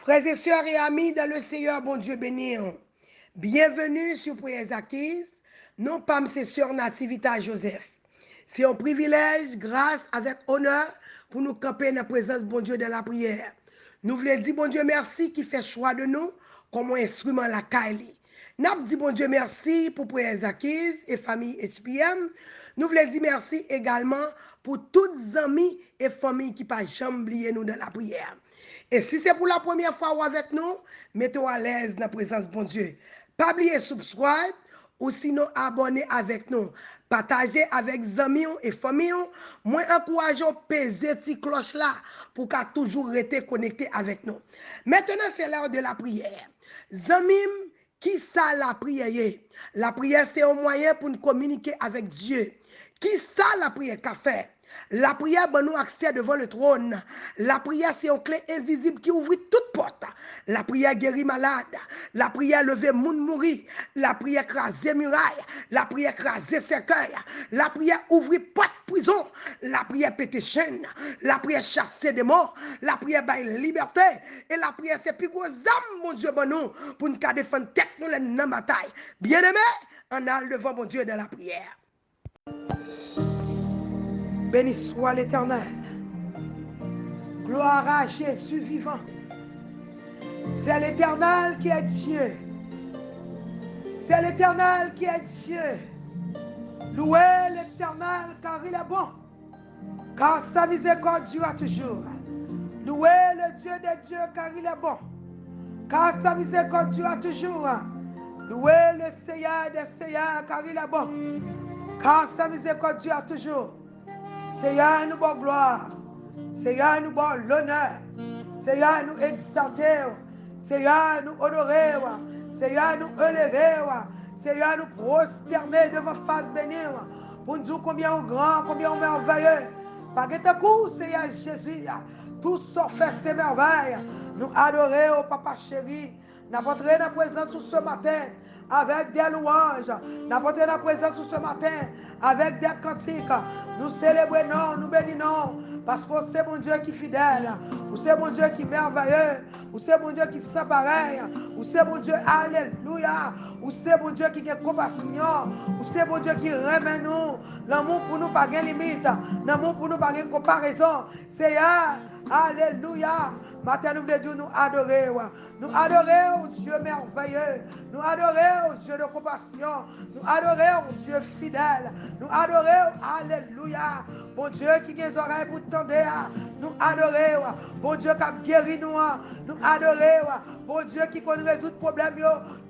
Frères et sœurs et amis dans le Seigneur, bon Dieu béni. Bienvenue sur Prières Acquises. Non pas mes sœurs Nativita Joseph. C'est un privilège, grâce, avec honneur, pour nous camper dans la présence de bon Dieu dans la prière. Nous voulons dire bon Dieu merci qui fait choix de nous comme un instrument la Kaili. Nous dit bon Dieu merci pour Prières Acquises et famille HPM. Nous voulons dire merci également pour toutes les amis et familles qui ne pas jamais oublier nous dans la prière. Et si c'est pour la première fois ou avec nous, mettez-vous à l'aise dans la présence de bon Dieu. Pas oublier subscribe ou sinon abonner avec nous. Partagez avec amis et familles. Moi, encourageons peser cette cloche là pour qu'à toujours rester connecté avec nous. Maintenant, c'est l'heure de la prière. Zamim, qui ça la prière? La prière, c'est un moyen pour nous communiquer avec Dieu. Qui ça la prière qu'a fait? La prière donne nous accès devant le trône. La prière, c'est une clé invisible qui ouvre toute porte. La prière guérit malade. La prière lever moun mourir. La prière craser muraille. La prière craser cercueil. La prière ouvrir porte prison. La prière péter chaîne. La prière chasser des morts. La prière bailler liberté. Et la prière, c'est plus gros âme, mon Dieu, bon nous, pour nous défendre tête nous dans la bataille. Bien-aimé, on a devant mon Dieu dans la prière. Béni soit l'Éternel. Gloire à Jésus vivant. C'est l'Éternel qui est Dieu. C'est l'Éternel qui est Dieu. Louez l'Éternel car il est bon. Car sa miséricorde dure toujours. Louez le Dieu des dieux car il est bon. Car sa miséricorde dure toujours. Louez le Seigneur des seigneurs car il est bon. Car sa miséricorde dure toujours. Seigneur, nous bon gloire. Seigneur, nous bon l'honneur. Seigneur, nous exalter. Seigneur, nous honorer. Seigneur, nous élever. Seigneur, nous prosterner devant face bénir. Pour nous dire combien on grand, combien on merveilleux. Par ta coup, Seigneur Jésus, tout ce fait ces merveilles. Nous adorer au Papa chéri. Nous apporter la présence ce matin avec des louanges. Nous apporter la présence ce matin avec des cantiques. Nous célébrons, nous bénissons. Parce que c'est mon Dieu qui est fidèle. Ou c'est mon Dieu qui est merveilleux. Ou c'est mon Dieu qui est sans pareil. Ou c'est mon Dieu, alléluia. Ou c'est mon Dieu qui a compassion. Ou c'est mon Dieu qui remet nous. L'amour pour nous pas de limite. L'amour pour nous pas de comparaison. Seigneur, alléluia. Matin, nous voulons nous adorer. Nous adorer au Dieu merveilleux. Nous adorer au Dieu de compassion. Nous adorer au Dieu fidèle. Nous adorer, alléluia. Bon Dieu qui a des oreilles pour tendre. Nous adorer. Bon Dieu qui a guéri nous. Nous adorer. Bon Dieu qui connaît résoudre problème.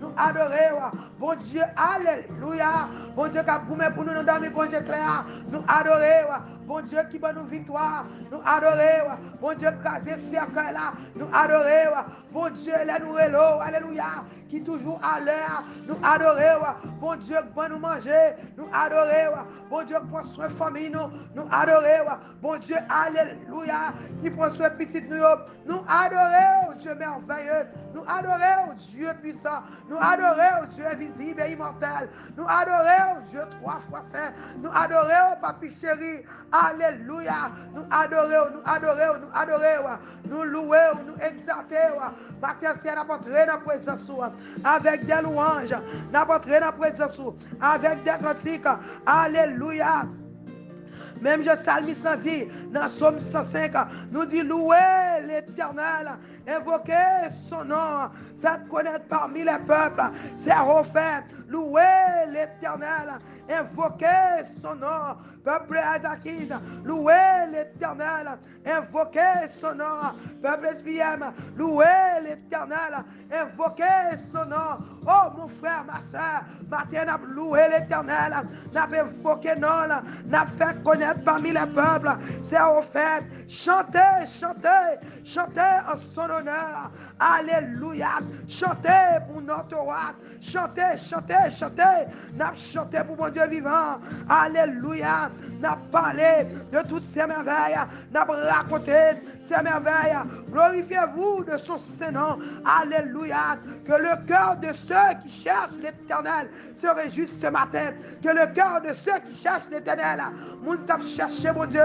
Nous adorer. Bon Dieu, alléluia. Bon Dieu qui a goumé pour nous dans mes congés clairs. Nous adorer. Bon Dieu qui donne nous victoire. Nous adorer. Bon Dieu qui a des cercueils là. Nous adorer. Bon Dieu, là nous relos. Alléluia. Qui toujours à l'heure. Nous adorer. Bon Dieu qui va nous manger. Nous adorer. Bon Dieu qui prend soin de famille. Nous adorer. Bon Dieu, alléluia. Qui prend soin de petite nous. Nous adorer. Dieu merveilleux. Nous adorer. Dieu puissant. Nous adorer. Dieu invisible et immortel. Nous adorer. Dieu trois fois saint. Nous adorer. Papi chéri. Alléluia. Nous adorer. Nous adorer. Nous adorer. Nous louer. Nous exalter. Matin, c'est d'apporter dans la présence avec des louanges. D'apporter dans la présence avec des cantiques. Alléluia. Même je salmiste dit dans Psaume 105, nous dit louer l'Éternel, invoquer son nom, faites connaître parmi les peuples ses refaits, louer l'Éternel, invoquer son nom, peuple Azakis, louer l'Éternel, invoquer son nom, peuple SBM, louer l'Éternel, invoquer son nom. Oh mon frère, ma soeur, matin n'a loué l'Éternel, n'a invoqué non, n'a fait connaître parmi les peuples, c'est au fait, chantez, chantez, chantez en son honneur, alléluia, Chantez pour notre roi. Chantez, chantez, chantez. N'a chanté pour mon Dieu vivant. Alléluia. N'a parlé de toutes ces merveilles. N'a raconté ces merveilles. Glorifiez-vous de son Saint-Nom. Alléluia. Que le cœur de ceux qui cherchent l'Éternel se réjouisse ce matin. Que le cœur de ceux qui cherchent l'Éternel, mon cap chercher mon Dieu.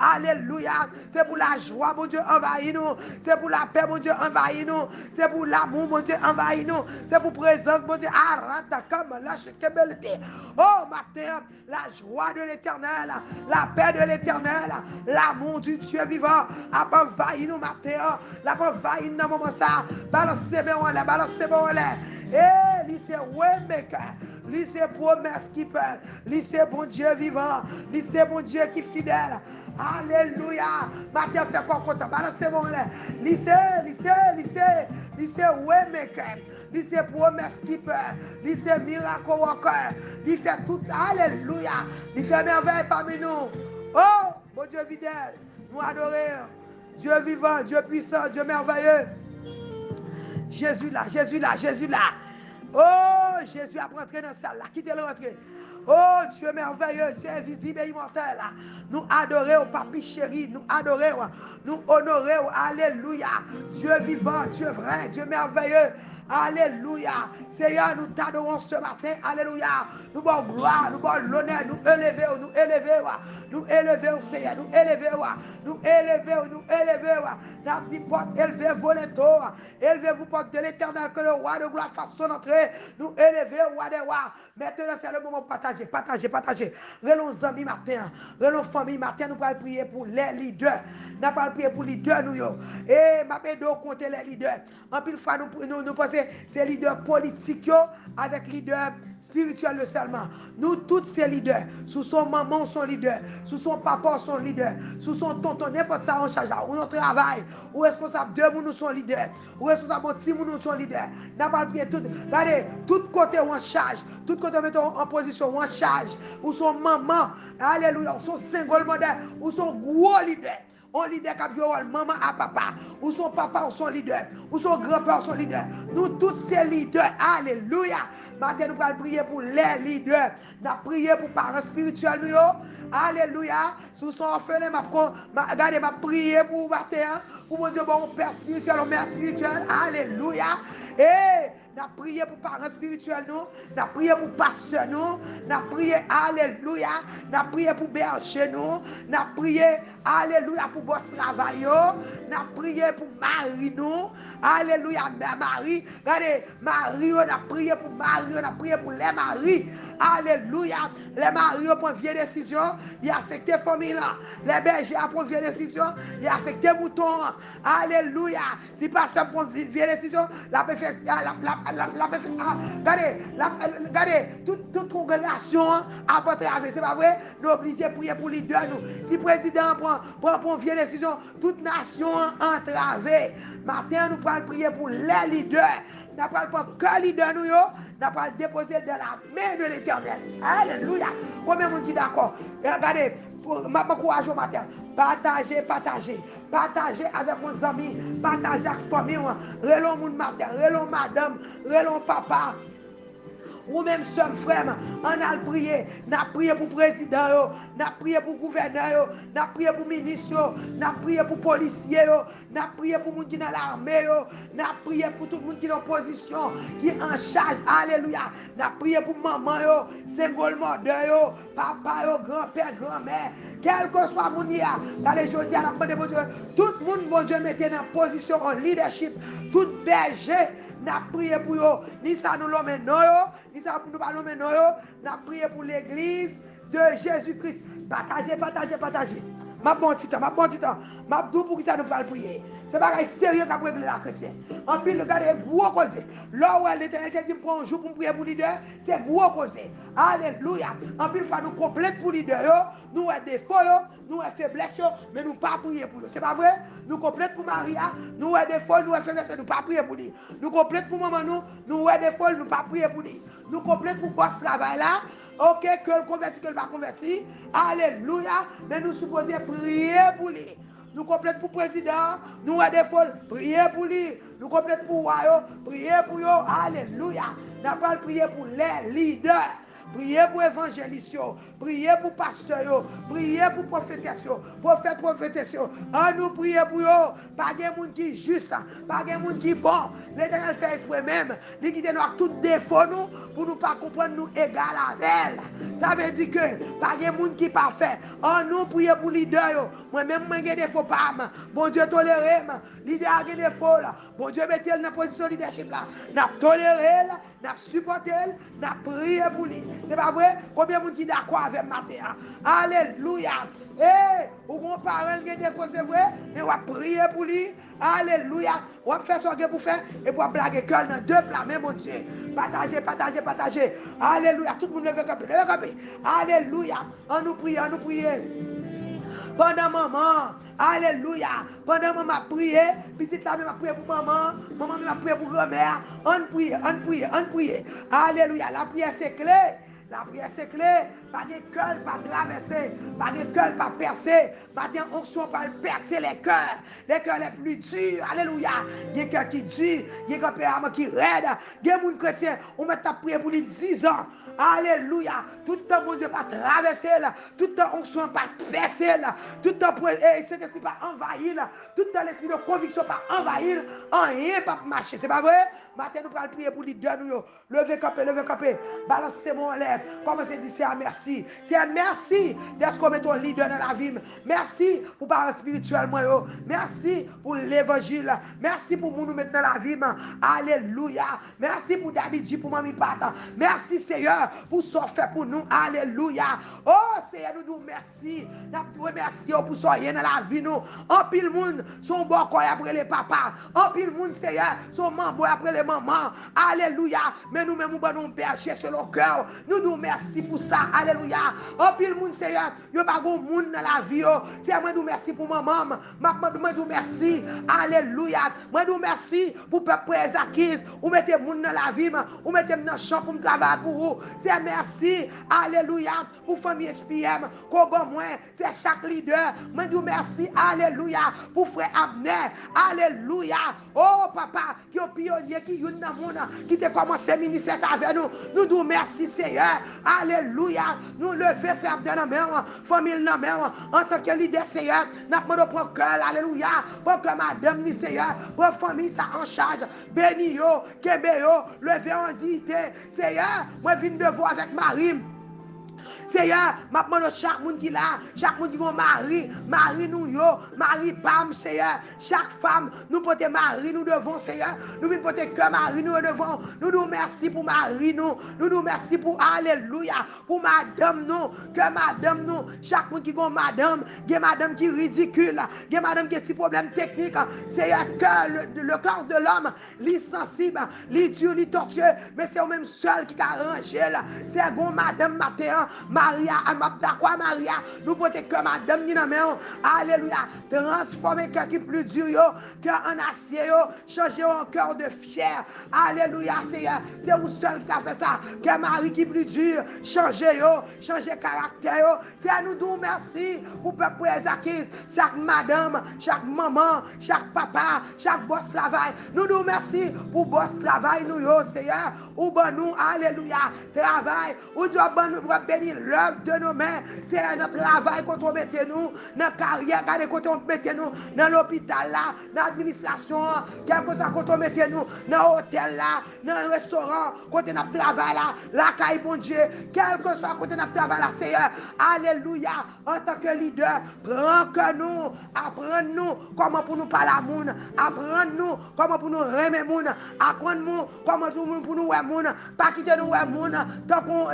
Alléluia. C'est pour la joie, mon Dieu, envahit nous. C'est pour la paix, mon Dieu, envahit nous. C'est pour l'amour, mon Dieu, envahit nous. C'est pour présence, mon Dieu. Arrête comme la chekebelité. Oh, matin, la joie de l'Éternel, la paix de l'Éternel, l'amour du Dieu vivant, envahit nous matin. La envahit nous dans le moment ça. Balancez-moi en l'air, balancez-moi en l'air. Eh, lui c'est Waymaker, lui c'est promesse qui peut, lui c'est bon Dieu vivant, lui c'est bon Dieu qui est fidèle. Alléluia. Matin fait quoi content, balancez-moi en l'air. Lui c'est Waymaker, lui c'est promesse qui peut, lui c'est miracle worker, lui fait tout ça. Alléluia. Lui fait merveille parmi nous. Oh, bon Dieu fidèle, nous adorons. Dieu vivant, Dieu puissant, Dieu merveilleux. Jésus là, Jésus là, Jésus là. Oh, Jésus a rentré dans la salle là. Qui t'est rentré? Oh, Dieu merveilleux, Dieu invisible et immortel. Nous adorons, papi chéri, nous adorons, nous honorons. Alléluia. Dieu vivant, Dieu vrai, Dieu merveilleux. Alléluia. Seigneur, nous t'adorons ce matin. Alléluia. Nous bon gloire, nous bon l'honneur, nous élevons, nous élevons. Nous élevons, Seigneur, nous élevons. Nous élevons, nous élevons. Nous dit porte, élevez-vous les tours. Élevez-vous porte de l'éternel que le roi de gloire fasse son entrée. Nous élevons, roi des rois. Maintenant, c'est le moment de partager, partager, partager. Relons amis matin, relons famille matin, nous allons prier pour les leaders. Nous allons prier pour les leaders, nous. Et ma paix de compter les leaders. En plus, nous pensons ces leaders politiques avec leaders spirituels seulement. Nous, tous ces leaders, sous son maman, son leader, sous son papa, son leader, sous son tonton, n'importe ça, on charge, ou on travaille, ou responsable de nous, sont leaders, ou responsable de petit, nous, sont leaders. N'a pas prié tout. Regardez, tout côté où on charge, tout côté où on en position, où on charge, ou son maman, alléluia, ou son single modèle, ou son gros leader. On leader qui a joué maman à papa, ou son papa ou son leader, ou son grand-père ou son leader. Nous tous ces leaders, alléluia. Maintenant nous allons prier pour les leaders. Nous allons prier pour les parents spirituels. Alléluia. Sous son orphelin, regardez, je prier pour matin, pour mon Dieu, bon père spirituel, mon mère spirituelle. Alléluia. Et nous avons prié pour parents spirituels, nous avons prié pour pasteurs, nous avons prié, alléluia, nous avons prié pour berger, nous avons prié, alléluia, pour boss travail, nous avons prié pour Marie, nous, alléluia, Marie, regardez, Marie, on a prié pour Marie, on a prié pour les maris. Alléluia. Les maris prennent vieille décision, ils affectent les familles. Les bergers prennent vieille décision, ils affectent les moutons. Alléluia. Si personne prend vieille décision, regardez, toute congrégation a pas travaillé. C'est pas vrai? Nous sommes obligés de prier pour les leaders. Si le président prend vieille décision, toute nation entravée. Maintenant, nous allons prier pour les leaders. Nous ne pas que leader nous, nous pas déposer dans la main de l'Éternel. Alléluia. Combien de monde qui d'accord? Regardez, ma courage au matin. Partagez, partagez. Partagez avec vos amis. Partagez avec la famille. Relons mon matin, relons madame, relons papa. Ou même seul frère, on a prié. On a prié pour le président, on a prié pour le gouverneur, on a prié pour le ministre, on a prié pour les policiers, on a prié pour les gens qui sont dans l'armée, on a prié pour tout le monde qui est en position, qui est en charge. Alléluia. On a prié pour maman, single mother, papa, grand-père, grand-mère. Quel que soit mon dia, dans les jours, tout le monde, mon Dieu, mettez en position, en leadership, tout berger. N'a prié pour eux, ni ça nous l'homme ni ça nous pas l'homme n'a prié pour l'église de Jésus-Christ. Partagez, partagez, partagez. Ma bon temps, ma tout pour que ça nous va prier. C'est pas sérieux qu'a régler la chrétienne. En plus, regardez, gros cause. Là où l'Éternel dit pour un jour pour prier pour leader, c'est gros cause. Alléluia. En plus, il faut nous compléter pour leader, nous avons des défauts, nous avons faiblesses, mais nous ne pas prier pour eux. C'est pas vrai? Nous complétons pour Maria, nous avons des défauts, nous avons faiblesses, mais nous ne pas prier pour lui. Nous complétons pour maman, nous avons des défauts, nous ne pas prier pour lui. Nous complétons pour boss travail là. Ok, que le converti, que le pas converti. Alléluia. Mais nous supposons prier pour lui. nous complète pour président, nous a des folles, priez pour lui, nous complète pour roi, priez pour eux, alléluia. Nous pas prier pour les leaders. Priez pour évangélistes, priez pour pasteurs, priez pour prophétesses, prophètes, prophétesses. En nous prier pour eux, pas de monde qui est juste, pas de monde qui est bon. L'Éternel fait exprès même, il quitte nous tout défaut nous, pour nous pas comprendre nous égal avec elle. Ça veut dire que pas de monde qui est parfait. En nous prier pour leader, moi-même moi j'ai des faux pas. Bon Dieu toléré, leader a des défauts là. Bon Dieu mettez dans la position de leadership là. N'a toléré, n'a supporté, n'a prié pour lui. C'est pas vrai? Combien de gens qui sont d'accord avec Matthias? Alléluia. Et, ou mon parent qui des fois c'est vrai, et on va prier pour lui. Alléluia. On va faire ce qu'il pour faire et pour blaguer cœur dans deux plats, mais mon Dieu. Partagez, partagez, partagez. Alléluia. Tout le monde levez camper, levez camper. Alléluia. On nous prie, on nous prie. Pendant maman, alléluia. Pendant maman prié, petite la m'a prié pour maman, maman m'a prié pour grand-mère. On prie, on prie, on prie. Alléluia. La prière c'est clé. La prière c'est clé. Pas de cœur, pas traverser. Pas de cœur, pas percer. Pas d'onction, pas percer les cœurs. Les cœurs les plus durs. Alléluia. Il y a des cœurs qui durent. Il y a des cœurs qui raident. Il y a des gens chrétiens. On m'a prié pour les 10 ans. Alléluia. Tout le temps, mon Dieu, pas traverser là. Tout le temps, onction, pas percer là. Tout le temps, cet esprit pas envahir là. Tout le temps, l'esprit de conviction pas envahir. Rien pas marcher. C'est pas vrai? Matin, nous allons prier pour les deux. Levez campé, levez campé. Balancez mon lèvre. Commencez à dire c'est un merci. C'est un merci d'être comme ton leader dans la vie. Merci pour parler spirituellement. Merci pour l'évangile. Merci pour nous mettre dans la vie. Alléluia. Merci pour Daddy pour Mamie Pata. Merci Seigneur pour ce fait pour nous. Alléluia. Oh Seigneur, nous nous merci. Nous remercions pour ce rien dans la vie. Nous. En pile monde, son bon corps après les papas. En pile monde, Seigneur, son membre après les mamans. Alléluia. Mais nous-mêmes, nous berger sur le cœur. Nous nous merci pour ça. Alléluia. En pile monde, Seigneur, il n'y a pas de monde dans la vie. C'est moi nous merci pour maman. Moi nous merci. Alléluia. Moi nous merci pour peuple Ezakis. Vous mettez monde dans la vie. Vous mettez dans le champ pour me travailler pour vous. C'est merci. Alléluia. Pour famille SPM. C'est chaque leader. Moi nous merci. Alléluia. Pour frère Abner. Alléluia. Oh papa, qui est pionnier, qui est dans le monde, qui a commencé à ministère avec nous. Nous nous merci Seigneur. Alléluia. Nous lever faire dans la main, famille dans la main, en tant que leader Seigneur. Nous avons pour cœur. Alléluia. Pour que madame ni Seigneur, pour famille ça en charge. Béni yo, kebe yo, lever en dignité. Seigneur, moi je viens de voir avec Marie. Seigneur, ma demande chaque monde qui là, chaque monde qui va mari nous yo, mari pam Seigneur, chaque femme nous porter mari nous devons Seigneur, nous venons porter que mari nous devons, nous merci pour mari nous merci pour alléluia, pour madame nous, que madame nous, chaque monde qui va madame qui ridicule, que madame qui a des problèmes techniques, Seigneur, que le corps de l'homme, l'insensible, l'idiot, tortueux, mais c'est au même seul qui a arrangé là, c'est bon madame matin, Maria, quoi Maria, nous portons que madame ni main. Alléluia. Transformer cœur qui plus dur, cœur en acier, changer en cœur de fier. Alléluia, Seigneur. C'est vous seul qui a fait ça. Que Marie qui plus dur, changer caractère. C'est à nous dire merci pour peuple Ezakis, chaque madame, chaque maman, chaque papa, chaque boss travail. Nous nous merci pour boss travail, nous, Seigneur. Ou bon nous, alléluia, travail. Ou Dieu nous bénir l'œuvre de nos mains. C'est notre travail qu'on met nous, dans la carrière, quand on met nous, dans l'hôpital là, dans l'administration, quelque chose qu'on met nous, dans l'hôtel là, dans le restaurant, quand on travail là, la caille bon Dieu, quel que soit quand on travail là, Seigneur. Alléluia. En tant que leader, prends que nous, apprends-nous comment pour nous parler à monde, apprends-nous comment pour nous remettre monde, apprends-nous comment pour nous voir monde, pas quitter nous voir monde, tant qu'on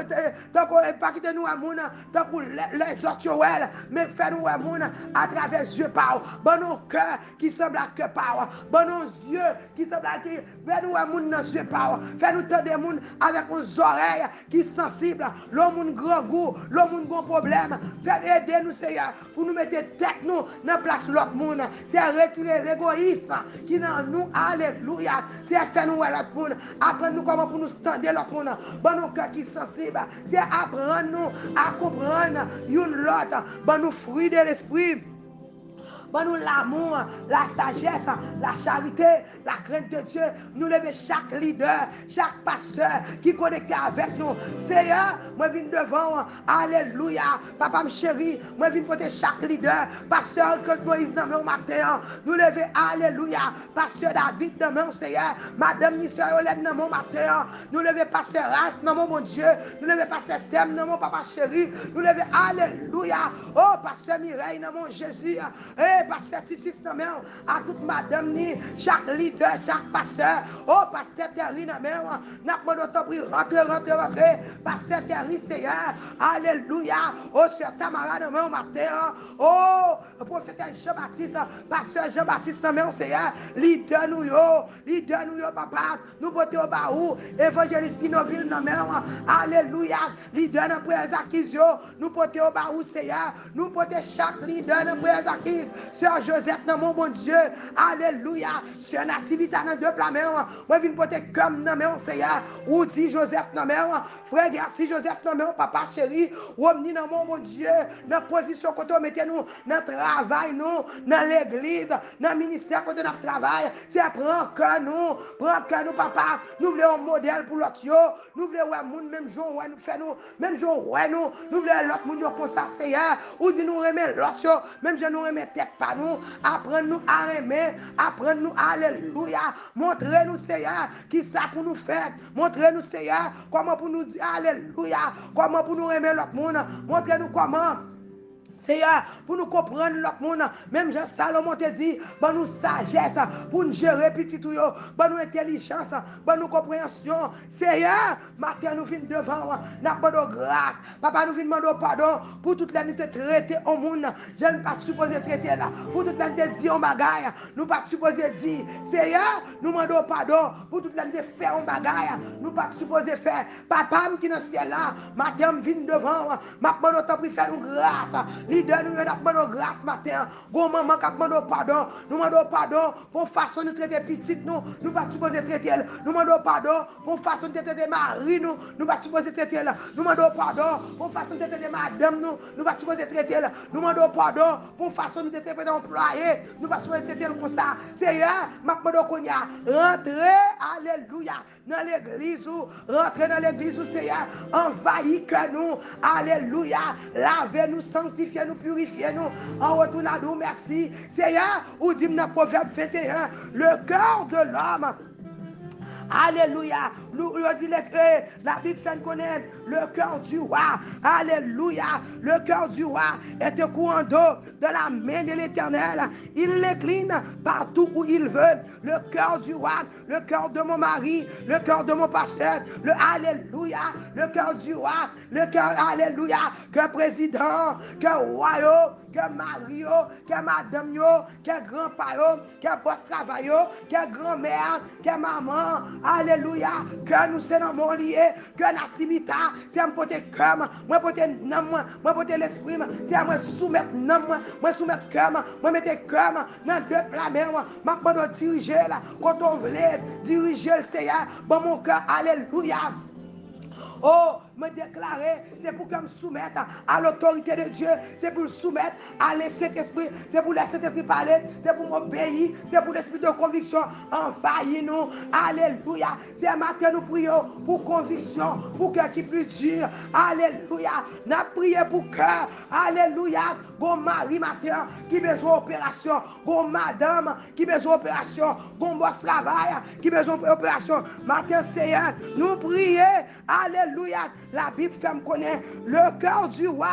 pas quitter nous à monde, tant qu'on les autres, mais fais nous à monde à travers les yeux par, bon nos cœurs qui semblent à que par, bon nos yeux qui semblent à qui, fais nous à monde dans les yeux par, fais nous tendre des monde avec nos oreilles qui sont sensibles, l'homme monde grand goût, l'homme monde grand problème, fais aider nous Seigneur, pour nous mettre tête nous dans place l'autre monde, c'est retirer l'égoïsme qui est dans nous, alléluia, c'est faire nous à l'autre monde, apprendre nous comment pour nous tendre l'autre monde, bon nos cœurs qui sont sensibles, c'est apprendre nous à comprendre une l'autre, bon nous fruits de l'esprit. Bon nous l'amour, la sagesse, la charité, la crainte de Dieu. Nous lever chaque leader, chaque pasteur qui est connecté avec nous. Seigneur, moi viens devant. Alléluia. Papa me chéri, moi viens porter chaque leader. Pasteur que Moïse dans mon matin. Nous lever, alléluia. Pasteur David dans mon Seigneur. Madame Nissa Yolène dans mon matin. Nous lever pasteur Ralph dans mon bon Dieu. Nous lever pasteur Sem dans mon papa chéri. Nous lever, alléluia. Oh, pasteur Mireille dans mon Jésus. Eh, pasteur Titis dans mon. À toute madame ni, chaque leader, chaque pasteur. Oh, pasteur Terry dans mon. N'a pas d'autre prix. Rentrez. Pasteur Terry, Seigneur. Alléluia. Oh, Sœur Tamara dans mon matin. Oh, prophète Jean-Baptiste. Pasteur Jean-Baptiste dans mon Seigneur. Leader nous yo, papa. Nous votons au baou. Évangéliste Kinoville dans mon. Alléluia. Leader dans prière acquise. Nous votons au baou, Seigneur. Nous votons chaque leader dans prière acquise. Sœur Joseph dans mon bon Dieu. Alléluia. Sœur Nassivita dans deux plats. Moi, je viens voter comme dans mon Seigneur. Ou dit Joseph dans mon. Frère Garci Joseph dans mon. Papa chéri. Ou omni dans mon bon Dieu. Dans position quand on mettez nous. Dans travail nous. Dans l'église. Dans le ministère quand on travaille. C'est prendre que nous, papa. Nous voulons un modèle pour l'autre. Nous voulons un monde, même jour, ouais, nous faisons, même jour, ouais, nous voulons l'autre monde comme ça, Seigneur. Ou dit nous remet l'autre, même je nous remets tête par nous. Apprendre-nous à aimer, apprendre-nous, alléluia. Montrez-nous, Seigneur, qui ça pour nous faire. Montrez-nous, Seigneur, comment pour nous dire, alléluia. Comment pour nous remettre l'autre monde. Montrez-nous comment. Seigneur, pour nous comprendre l'autre monde, même Jean Salomon te dit, bon nous sagesse, pour nous gérer petit tout, bon nous intelligence, bon nous compréhension. Seigneur, matin nous venons devant, nous avons de grâce. Papa nous venons demander pardon pour toute la nuit traiter au monde. Je ne pas supposé traiter là. Pour toute la nuit dire en bagaille, nous pas supposé dire. Seigneur, nous demandons pardon pour toute la nuit faire en bagaille. Nous pas supposé faire. Papa qui est dans le ciel là, matin nous venons devant, m'a demandé temps pour faire nous grâce. Leader, nous demandons grâce matin. Bon maman qui demandons pardon. Nous demandons pardon pour façon de traiter petite nous. Nous pas supposé traiter elle. Nous demandons pardon pour façon de traiter mari nous. Nous pas supposé traiter elle. Nous demandons pardon pour façon de traiter madame nous. Nous pas supposé traiter elle. Nous demandons pardon pour façon de traiter employé. Nous pas supposé traiter elle comme ça. Seigneur, m'a demandé qu'on y a rentré, alléluia, dans l'église ou rentrez dans l'église ou Seigneur, envahis que nous, alléluia, lavez-nous, sanctifiez-nous, purifiez-nous, en retour à nous, merci. Seigneur, ou dit dans Proverbe 21, le cœur de l'homme, alléluia, la Bible fait connaître le cœur du roi, alléluia, le cœur du roi est au courant d'eau de la main de l'Éternel, il l'incline partout où il veut, le cœur du roi, le cœur de mon mari, le cœur de mon pasteur, le alléluia, le cœur du roi, le cœur, alléluia, que président, que royaume, que Mario, que madame yo, que grand-père, que boss travail, que grand-mère, que maman, alléluia, que nous sommes mon lié, que nativita, c'est un côté comme, moi côté nom, moi côté l'esprit, c'est moi soumettre nom, moi soumettre comme, moi mettre comme dans deux plats moi pas diriger là, quand on veut diriger le Seigneur, bon mon cœur, alléluia. Oh, me déclarer, c'est pour que me soumette à l'autorité de Dieu, c'est pour le soumettre à Saint-Esprit, c'est pour laisser Saint-Esprit parler, c'est pour m'obéir, c'est pour l'esprit de conviction, envahir nous, alléluia. C'est un matin nous prions pour conviction, pour cœur qui plus dur, alléluia. Nous prions pour cœur, alléluia. Bon mari matin qui besoin d'opération, bon madame qui besoin d'opération, bon boss travail qui besoin d'opération. Matin Seigneur, nous prions, alléluia. La Bible fait me connaître le cœur du roi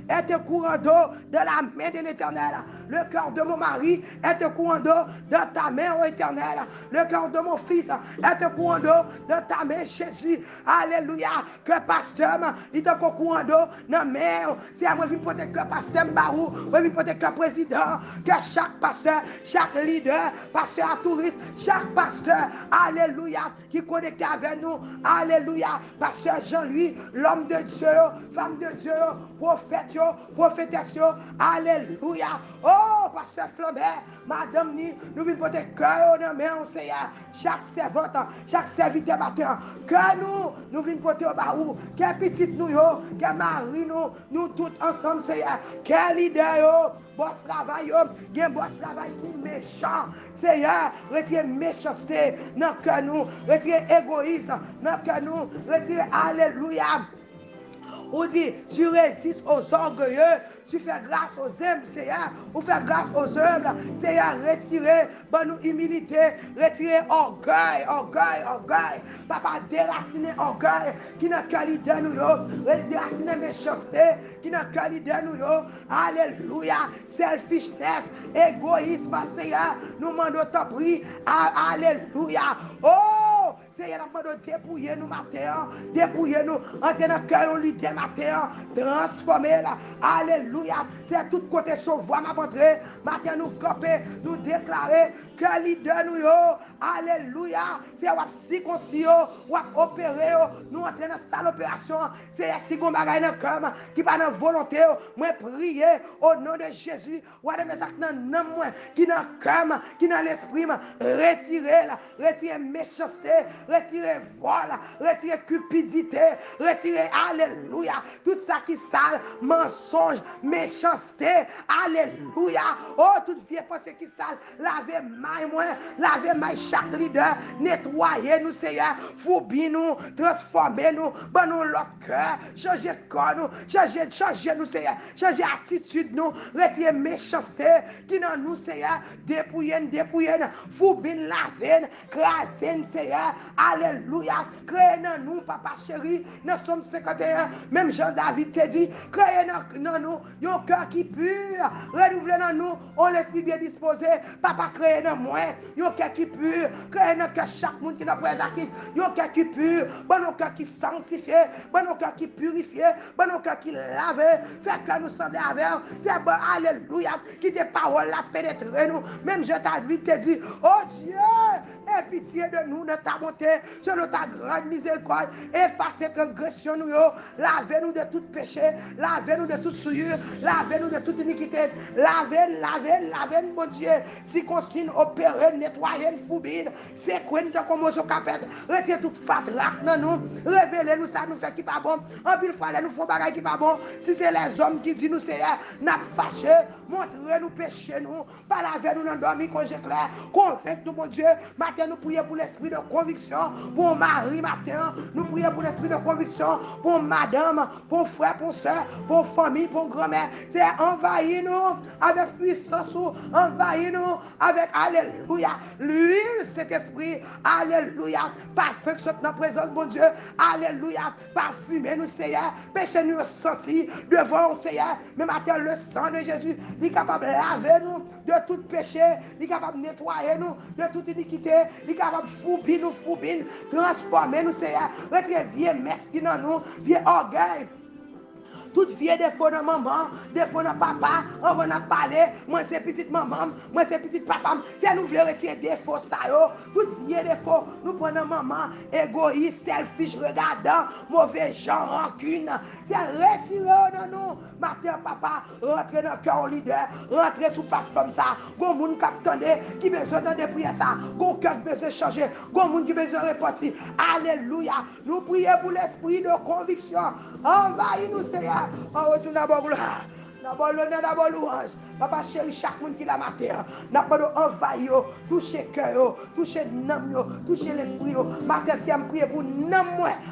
est au courant d'eau de la main de l'Éternel. Le cœur de mon mari est au courant d'eau de ta main, ô Éternel. Le cœur de mon fils est au courant d'eau de ta main, Jésus. Alléluia. Que pasteur, il est au courant d'eau de la main. C'est à moi qui peut être que pasteur Barou, moi qui peut être que président, que chaque pasteur, chaque leader, pasteur à touriste, chaque pasteur, alléluia, qui est connecté avec nous, alléluia. Pasteur Jean-Louis, l'homme de Dieu, femme de Dieu, prophète, prophétesse, alléluia. Oh, pasteur Flambert, madame Ni, nous venons porter cœur dans main au Seigneur. Chaque servante, chaque serviteur matin, que nous venons porter au baou, que petite nous, que mari nous tous ensemble, Seigneur, que leader, boss travail, gen boss travail qui méchant. Seigneur, retire méchanceté dans le cœur nous, retire égoïsme dans le cœur nous, retire alléluia. On dit, tu résistes aux orgueilleux, tu fais grâce aux humbles, Seigneur, ou fais grâce aux humbles, Seigneur, retirez, bonne humilité, retirez orgueil, papa, déraciner orgueil, qui n'a qu'à l'idée nous, déraciner méchanceté, qui n'a qu'à l'idée nous, alléluia, selfishness, égoïsme, Seigneur, nous demandons ton prix, alléluia, oh, Seigneur, nous demandons dépouiller nous matin, dépouiller nous, entrer dans le cœur, lui dès matin, transformer là, alléluia, c'est tout côté sauvoir ma rentrée, matin nous camper, nous déclarer que leader nous yo, alléluia, c'est wap circoncis wap opérer, nous entrer dans salle opération, c'est si gon bagay dans cœur qui pas dans volonté, moi prier au nom de Jésus, ou des messages dans moi qui dans cœur, qui dans l'esprit, retirer méchanceté, retirer vol, retirer cupidité, retirer alléluia, tout ça qui sale, mensonge, méchanceté, alléluia, oh toute vieille pensée qui sale, lavez maille chaque leader, nettoyez nous Seigneur, fourbi nous, transformez nous, bon nous le cœur, changez corps nous, changez nous Seigneur, changez attitude nous, retirez méchanceté qui dans nous Seigneur, dépouillez, fourbi lavez, crasez Seigneur, alléluia, créez dans nous papa chéri, nous sommes 51, même Jean-David te dit, créez dans nous un cœur qui pur, renouvelez dans nous, on l'esprit bien disposé, papa créez dans moi, un cœur qui pur, créez dans chaque monde qui n'a pas acquis, un cœur qui pur, bon un cœur qui sanctifié, bon un cœur qui purifié, bon un cœur qui lavé, fait que nous semblons avec, c'est bon, alléluia, qui tes paroles la pénétrer nous, même Jean-David te dit, oh Dieu, aie pitié de nous, de ta bonté, selon ta grande miséricorde, effacez transgression nous, lavez-nous de tout péché, lavez-nous de toute souillure, lavez-nous de toute iniquité, lavez, mon Dieu, si consigne, opérez, nettoyez, foubine, c'est quoi nous comme au capette, retirez toute fatraque dans nous, révélez-nous ça, nous fait qui pas bon, en pile fois, nous font bagaille qui pas bon, si c'est les hommes qui disent nous, c'est n'a fâché, montrez-nous péché nous, pas laver-nous dans le dormi quand j'éclaire, convainc-nous, mon Dieu, matin nous prions pour l'esprit de conviction, pour Marie matin, nous prions pour l'esprit de conviction, pour madame, pour frère, pour soeur, pour famille, pour grand-mère, c'est envahir nous avec puissance, envahir nous avec alléluia, l'huile, cet esprit, alléluia, perfection dans la présence, mon Dieu, alléluia, parfumer nous, Seigneur, péché nous senti devant, Seigneur, mais matin, le sang de Jésus, il est capable de laver nous de tout péché, il est capable de nettoyer nous de toute iniquité, il est capable de foubir nous, transformer nous, Seigneur, retirer vieux mesquin dans nous, vieux orgueil, toute vieille défaut de maman, défaut de papa, on va en parler, moi c'est petite maman, moi c'est petite papa, si nous voulons retirer défaut ça, toute vieille défaut, nous prenons maman, égoïste, selfish, regardant, mauvais genre, rancune, c'est retirer dans nous, matin papa, rentrer dans le cœur au leader, rentrer sous plateforme ça, bon monde qui qui besoin de prier ça, bon cœur qui besoin de changer, bon monde qui besoin de repartir, alléluia, nous prions pour l'esprit de conviction, envahis nous Seigneur. On retourne d'abord gloire, d'abord l'honneur, d'abord louange. Papa chéri, chaque monde qui la matin, n'a pas d'envahir, toucher cœur, toucher l'âme, toucher l'esprit. Matin, si je prie pour l'âme,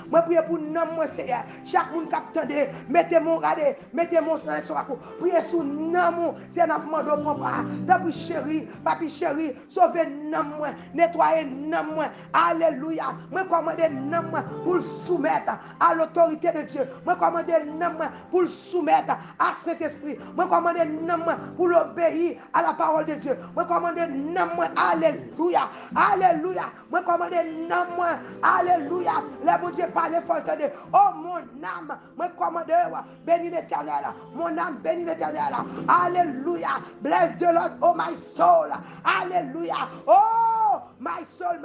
moi prie pour l'âme, Seigneur. Chaque monde qui attendait, mettez mon radé, mettez mon sang sur la cour. Priez sur l'âme, c'est un demande au papa. D'abord chéri, papi chéri, sauvez l'âme, nettoyez l'âme. Alléluia. Moi commande l'âme pour le soumettre à l'autorité de Dieu. Moi commande l'âme pour le soumettre à Saint-Esprit. Moi commande l'âme pour l'obéir à la parole de Dieu. Moi commande l'âme, alléluia. Alléluia. Moi commande l'âme, alléluia. Le bon Dieu parle fort. Oh mon âme, moi commande, bénis l'Éternel. Mon âme, bénis l'Éternel. Alléluia. Bless the Lord, oh my soul. Alléluia. Oh, my soul,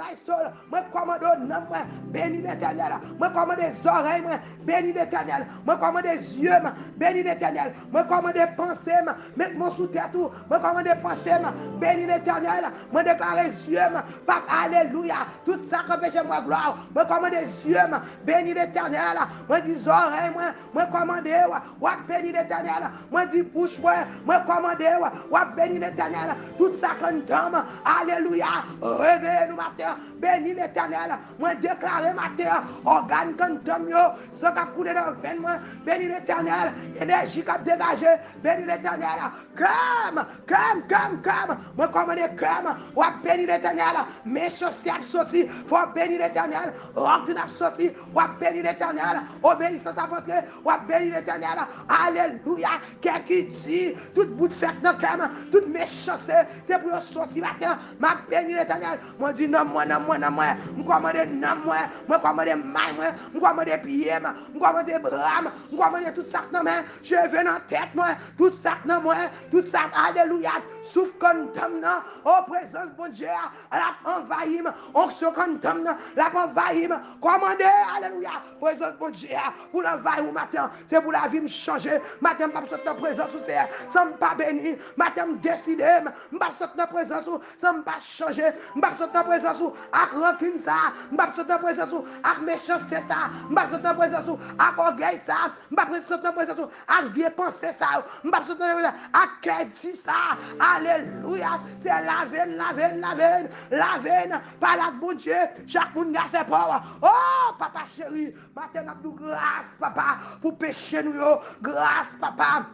moi commande non moi, bénis l'Éternel, moi commande les oreilles, moi, bénis l'Éternel, moi commande les yeux, bénis l'Éternel, moi commande les pensées, mets mon sous terre tout, moi commande les pensées, bénis l'Éternel, moi déclare les yeux, papa, alléluia, tout ça que péché moi gloire, moi commande les yeux, bénis l'Éternel, moi dis oreilles, moi commande, bénis l'Éternel, moi dis bouche, moi commande, bénis l'Éternel, tout ça qu'on donne, alléluia, réveille-nous matin, bénis l'Éternel, moi déclare matin, organe qu'on donne, ce qui a coulé dans le veine, moi, bénis l'Éternel, énergie qui a dégagé, bénis l'Éternel, comme, moi commande comme, bénis l'Éternel, méchanceté a sorti, faut bénir l'Éternel, rancune a sorti, bénir l'Éternel, obéissance à votre, bénir l'Éternel, alléluia, quelqu'un qui dit, toute bout de fête dans le toute méchanceté, c'est pour sortir matin, ma bénir l'Éternel, moi dis non, moi, moi commande non, moi commande main, moi commande pied, moi commande bras, moi commande tout ça dans main, je viens en tête, moi, tout ça dans moi, tout ça, alléluia, souffle comme d'homme, oh présence, bon Dieu, la envahit, onction comme d'homme, la envahit, commandez, alléluia, présence, bon Dieu, pour l'envahir au matin, c'est pour la vie me changer, matin, je vais sortir présence, sans me pas bénir, matin, je décider, je vais sortir présence, sans me pas changer, je vais sortir présence, avec rancune ça, je vais sortir présence, avec méchanceté ça, je vais sortir présence, avec orgueil ça, je vais sortir présence, avec vieille pensée ça, je vais sortir présence, avec crédit ça, alléluia, c'est la veine, par la bon Dieu, chaque monde a ses pauvres. Oh, papa chéri, maintenant, nous grâce, papa, pour pécher nous, grâce, papa.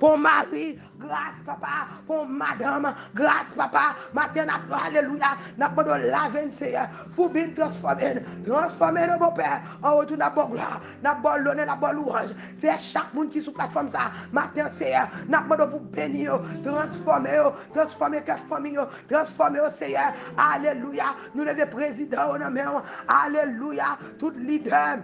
Pour Marie, grâce papa, pour madame, grâce papa, maintenant, alléluia, n'a pas de laver, Seigneur, faut bien transformer nos beaux pères, en retour n'a pas gloire, n'a pas l'honneur, n'a pas louange, c'est chaque monde qui est sur plateforme ça, maintenant, Seigneur, n'a pas de pour bénir, transformer que famille, transformer, Seigneur, alléluia, nous les présidents, alléluia, tout leader,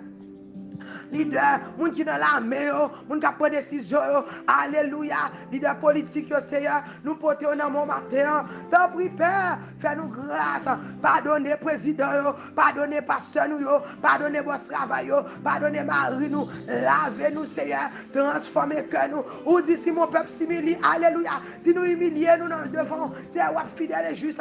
moun qui dans l'armée, moun qui prend décision, alléluia, leader politique, Seigneur, nous portons dans mon matin, t'en prie Père, fais-nous grâce, pardonnez président, pardonnez pasteur nous, pardonnez votre travail, pardonnez Marie nous, lavez-nous Seigneur, transformez que nous, ou dit si mon peuple s'humilie, alléluia, si nous humilions nous devant, c'est fidèle et juste,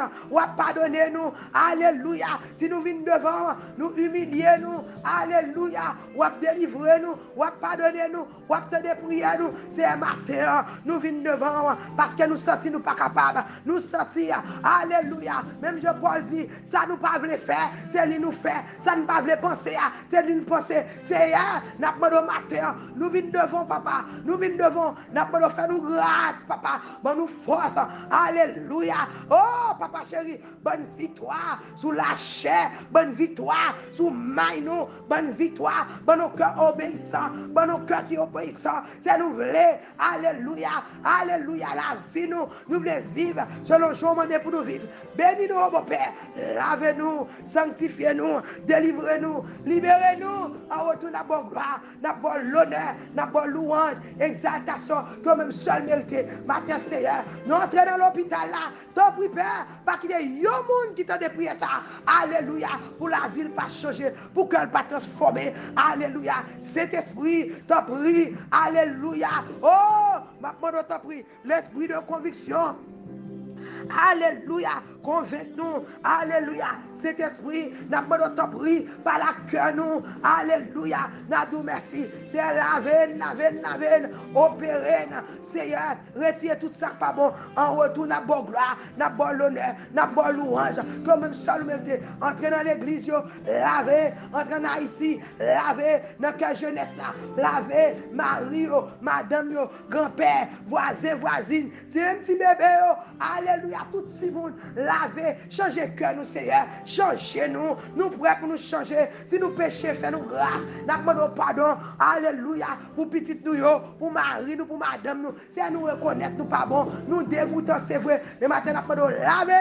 pardonnez nous, alléluia, si nous venons devant, nous humilions nous, alléluia, délivrez-nous, pardonnez-nous, te prier nous, c'est un matin, nous venons devant, parce que nous sentis nous pas capables, nous sentis, alléluia, même Jean-Paul dit, ça nous pas voulu faire, c'est lui nous fait, ça nous pas voulu penser, c'est lui nous penser, c'est hier, n'a pas de matin, nous venons devant papa, nous venons devant, n'a pas de faire nous grâce papa, bon nous force, alléluia, oh papa chéri, bonne victoire, sous la chair, bonne victoire, sous main nous, bonne victoire, bon nos cœurs obéissants, bon nos cœurs qui obéissants, c'est nous voulons, alléluia, alléluia, la vie nous voulons vivre, selon le jour pour nous vivre, bénis-nous, mon Père, lavez-nous, sanctifiez-nous, délivrez-nous, libérez-nous, en retour n'a pas gloire, n'a pas l'honneur, n'a pas louange, exaltation, que même seul mérité, matin Seigneur, nous entrons dans l'hôpital là, t'en prie Père, parce qu'il y a un monde qui t'a prié ça, alléluia, pour la ville pas changer, pour qu'elle pas transformer, alléluia, cet esprit t'en prie, alléluia, oh, ma t'en prie, l'esprit de conviction, alléluia, convainc-nous, alléluia, cet esprit n'a pas d'autre pris par la cœur nous, alléluia, n'a dit merci, c'est la veine, opérer, Seigneur, retire tout ça pas bon, en retour n'a pas gloire, n'a pas l'honneur, n'a pas louange, comme même seul mérité, entrer dans l'église, laver, entrer en Haïti, laver, dans quelle jeunesse là, laver, mari, madame, grand-père, voisin, voisine, c'est un petit bébé, alléluia, tout le monde, laver, changer cœur nous, Seigneur, changer nous, nous prêts pour nous changer, si nous péchons, fais-nous grâce, n'a pas de pardon, alléluia, pour petite nous, pour mari nous, pour madame nous, si nous reconnaître nous pas bon, nous dégoûtons, c'est vrai, le matin, n'a pas de laver,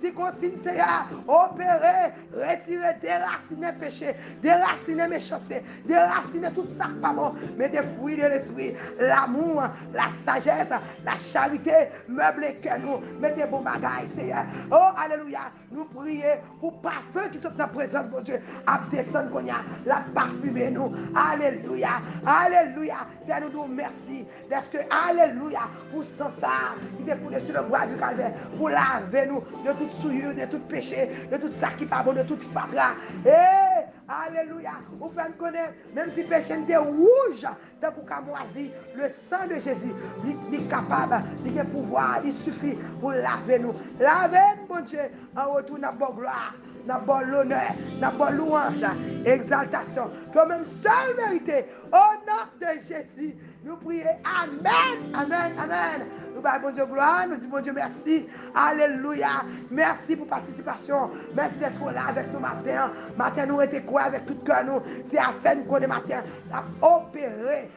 si consigne, Seigneur, opérer, retirer, déraciner péché, déraciner méchanceté, déraciner tout ça pas bon, mais des fruits de l'esprit, l'amour, la sagesse, la charité, vérité, meublez que nous, mettez bon bagaille, Seigneur. Oh, alléluia, nous prions pour parfum qui sont dans la présence, mon Dieu, à descendre qu'on y a, la parfumer nous, alléluia, alléluia, c'est nous nous merci, parce que, alléluia, pour sans ça, qui est coulé sur le bois du calvaire, pour laver nous de toute souillure, de tout péché, de tout ça qui pas bon, de toute fatra, et, alléluia, vous faites connaître, même si le péché était rouge, tant qu'on moisi, le sang de Jésus, il est capable, il a pouvoir, il suffit pour laver nous. Laver, mon Dieu, en retour, dans bonne gloire, dans bonne l'honneur, dans bonne louange, exaltation, comme même seule vérité, au nom de Jésus, nous prions, Amen, Amen, Amen. Nous parlons, bon Dieu, gloire, nous disons, bon Dieu, merci, alléluia, merci pour participation, merci d'être là avec nous matin. Matin, nous étions quoi avec tout cœur, nous, c'est à faire nous connaître matin, la opérer,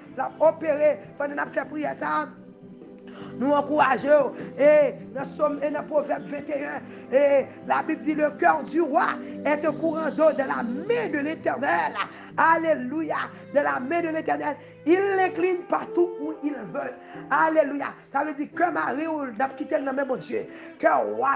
pendant qu'on a fait prier ça. Nous encourageons, et dans le Proverbe 21, et la Bible dit, le cœur du roi est un courant d'eau de la main de l'Éternel. Alléluia, de la main de l'Éternel. Il l'incline partout où il veut. Alléluia. Ça veut dire que Marie, n'a quitté le nom de mon Dieu. Que roi,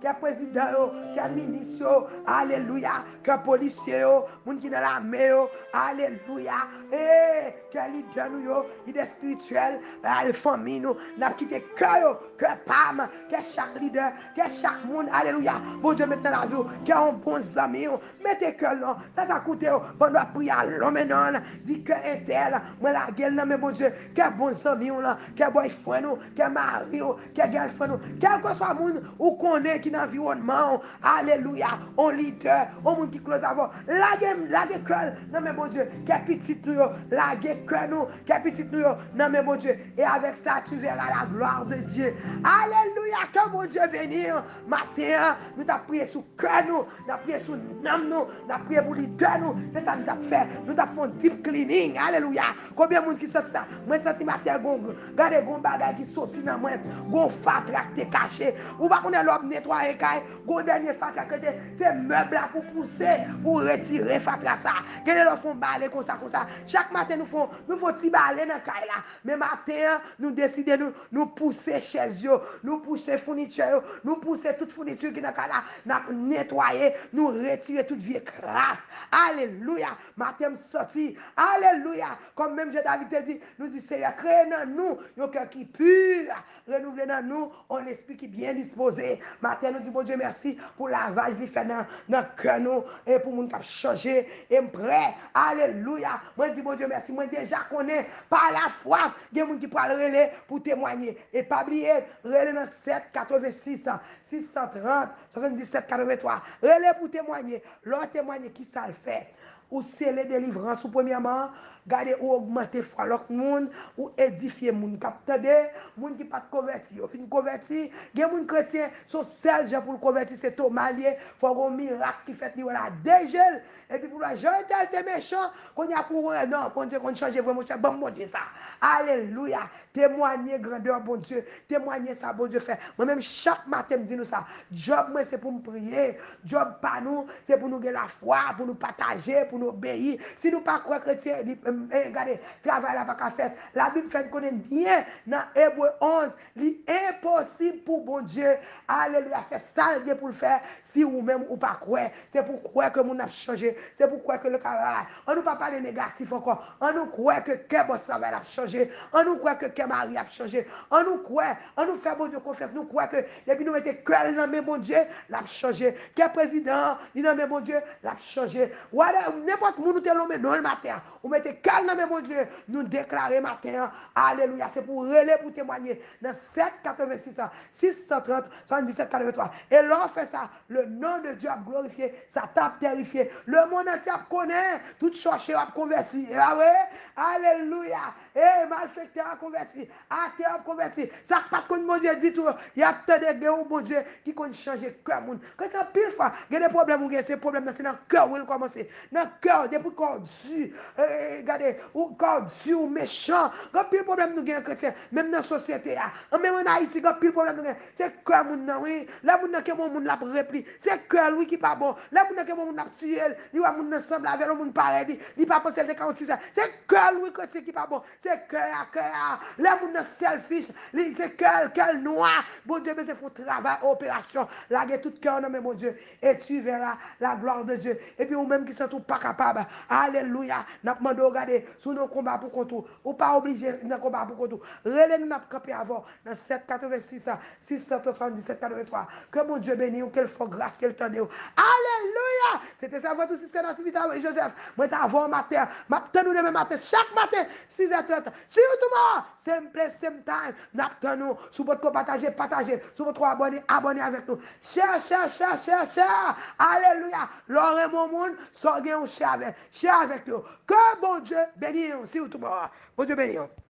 que président, que ministre, alléluia, que policier, moun qui dans la main, alléluia. Et que leader, leader spirituel, la famille, nous, n'a quitté que Pam, que chaque leader, que chaque monde, alléluia. Bon Dieu, maintenant la vie, que un bon ami, mettez que là, ça coûte, bon, doit prier à l'homme, non, dit que un tel, moi la gueule, non, mais bon Dieu, que bon ami, que boyfriend, que mari, que girlfriend, quel que soit le monde ou connaît qui est dans l'environnement, alléluia, on leader, on monde qui close avant, la gueule, non, mais bon Dieu, que petit nous, la gueule, nous, que petit nous, non, mais bon Dieu, et avec ça, tu verras la gloire de Dieu. Alléluia, que mon Dieu bénisse. Matin, nous t'avons prié sur cœur, nous avons prié sur l'âme, nous avons prié pour leader, nous. C'est ça que nous avons fait. Nous avons fait un deep cleaning. Alléluia. Combien de monde qui sent ça? Moi, je sens matin, regardez, un bagage qui sorti dans moi, un fatra qui est caché. Ou pas qu'on ait l'homme nettoyer, un dernier fatra qui c'est meuble là pour pousser, pour retirer fatra ça. Quel est font balai comme ça, comme ça. Chaque matin, nous faisons petit balai dans le caille là. Mais matin, nous décidons, nous pousser chaises, nous pousser fourniture, nous pousser toute fourniture qui est dans le caille là, nous nettoyer, nous retirer toute vieille crasse. Alléluia. Matin, sorti. Alléluia. Comme même David te dit, nous dit, Seigneur, crée dans nous un cœur qui pur, renouveler dans nous un esprit qui est bien disposé. Matin, nous dit, bon Dieu, merci pour le lavage qu'il fait dans le cœur nous et pour nous qui a changé et prêt. Alléluia. Moi, je dis, bon Dieu, merci. Moi, déjà connais par la foi, il y a des gens qui parlent relais pour témoigner. Et pas oublier, relais dans 7 86 630 77 83. Relais pour témoigner. L'autre témoigner qui ça le fait. Ou sceller délivrance, ou premièrement, garder ou augmenter foi l'autre monde, ou édifier monde captade, monde qui pas converti, au fin converti, il y a monde chrétien, son seul gens pour le convertir, c'est Thomas lié, faut un miracle qui fait niveau là, dégel, et puis pour la jeune tel méchant, qu'on y a pour non, bon Dieu, qu'on change vraiment, bon Dieu ça. Alléluia, témoigner grandeur, bon Dieu, témoigner ça, bon Dieu fait. Moi-même, chaque matin, me dit nous ça, job, moi, c'est pour me prier, job, pas nous, c'est pour nous gagner la foi, pour nous partager, pour nous obéir. Si nous pas croire chrétien, regardez, travail là pas faire. La Bible fait connaître bien dans Hébreu 11, l'impossible pour bon Dieu. Alléluia, fait ça pour le faire si vous même ou pas croire. C'est pour croire que mon a changé, c'est pour croire que le travail. On nous pas parler négatif encore. On nous croit que bon travail a changé. On nous croit que mari a changé. On nous croit, on nous fait bon Dieu confiance. Nous croit que depuis nous mettons cœur dans mes bon Dieu, l'a changé. Que président, il dans mes bon Dieu, l'a changé. N'importe où nous te l'homme dans le matin. Vous mettez calme dans mon Dieu, nous déclarer matin, alléluia, c'est pour relayer, pour témoigner, dans 7, 86, 630, 77, 83. Et l'on fait ça, le nom de Dieu a glorifié, ça t'a terrifié, le monde entier connaît, tout chercher a converti, et ah ouais, alléluia, et malfecteur a converti, athée a converti, ça pas comme mon Dieu dit tout, il y a peut-être des bon Dieu qui compte changer cœur monde. Quand ça pile fois, il y a des problèmes, c'est problème, c'est dans le cœur où il commence, dans le cœur, depuis qu'on dit, regardez, ou cordieux, ou méchant. Grand pile problème nous gagnons chrétien, même dans la société. Même en Haïti, grand pile problème nous gagnons. C'est cœur moun nan, oui. Là, moun nan que moun la repli. C'est cœur, oui, qui pas bon. Là, moun nan que moun la tué. Il va moun ensemble avec le moun pareil. Il pas penser de 46 ans. C'est cœur, oui, chrétien qui pas bon. C'est cœur, cœur. Là, moun nan selfish. C'est cœur, cœur noir. Bon Dieu, mais c'est faut travail, opération. Là, tout cœur, non, mais mon Dieu. Et tu verras la gloire de Dieu. Et puis, ou même qui sont pas capable. Alléluia. N'a pas demandé regarder sous nos combats pour contre. Ou pas obligé dans combat pour contre. Relais nous n'a campé avant dans 786 677 83. Que mon Dieu bénisse, qu'elle fasse grâce, qu'elle t'en Alléluia. C'était ça votre système d'activité avec Joseph. Moi t'avons matin, matin nous demain matin chaque matin 6h30. See you tomorrow. Same place, same time. N'a nous sous votre partager, sous votre abonné avec nous. Share. Alléluia. L'or mon monde, sortez un share avec nous. Que bon Dieu bénisse. See you tomorrow. Bon Dieu bénisse.